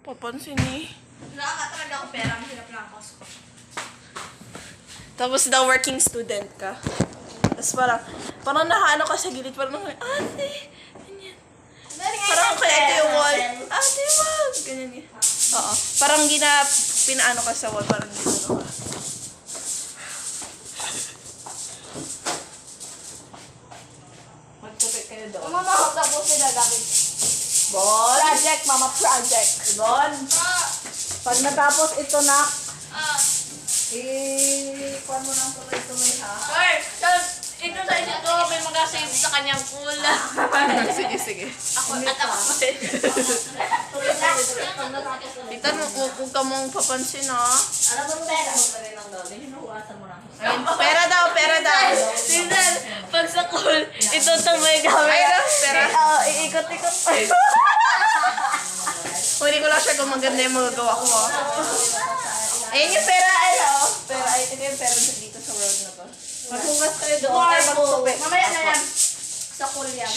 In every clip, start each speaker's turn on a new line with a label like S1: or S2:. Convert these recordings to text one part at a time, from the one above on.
S1: Papansin eh.
S2: Nakakatalaga ako pera. Ang hirap lang ako.
S1: Tapos daw working student ka. Tapos parang nakaano ka sa gilid. Parang ate, ganyan. Parang kaya ito yung wall. Ate, wag! Ganyan yun. Oo. Parang pinaano ka sa wall. Parang gano'n ka. Magtupit kayo doon.
S2: Mama, tapos sila gamit.
S1: Bon!
S2: Project, mama, project.
S1: Bon!
S2: Pag natapos ito na,
S1: Kuhan mo ng tuloy-tuloy ha.
S2: ito sa isa to, may mga save sa kanyang pool.
S1: Sige, sige.
S2: Ako at ako.
S1: Tita, huwag ka mong papansin ha.
S2: Alam mo pera?
S1: Ayun, pera daw.
S2: Tingnan, pag sa pool, ito may gamit.
S1: Ay, pera.
S2: Iikot-ikot.
S1: Hindi ko lang siya kung maganda yung magagawa ko ha. Ayun yung pera, Pera, ito yung pera dito sa world na to. Maghugas kayo doon. Tayo magtupit.
S2: Mamaya na yan. Sa pool yan.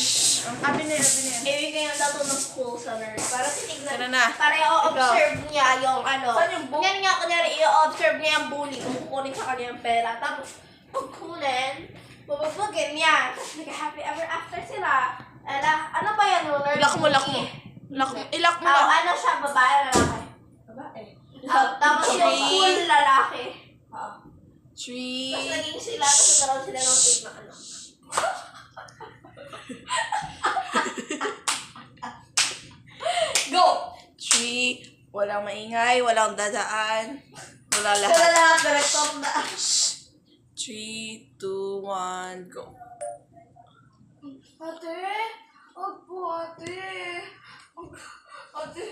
S1: Abi na yan.
S2: Ibigay ang dato ng school sa nurse. Para titignan.
S1: Tara na.
S2: Para i-observe niya yung ano.
S1: Saan yung book?
S2: Yan nga, kunyari, i-observe niya yung bully kung kukunin sa kanya yung pera. Tapos, pag kunin, bubugbugin niya. Tapos, nag-happy ever after sila. Ano ba yan, nurse?
S1: Lock mo. Ilock mo
S2: Oh,
S1: lang.
S2: ano siya, babae, lalaki?
S1: Babae.
S2: Tapos yung
S1: Three.
S2: school, lalaki.
S1: 3.
S2: Tapos naging sila, tapos nagkaroon sila ng 8 na anak. Go!
S1: 3. Walang maingay, walang dadaan. Wala
S2: Sila
S1: lahat.
S2: lahat, director na.
S1: 3, 2, 1, go.
S2: Ate? Opo, ate. Ate,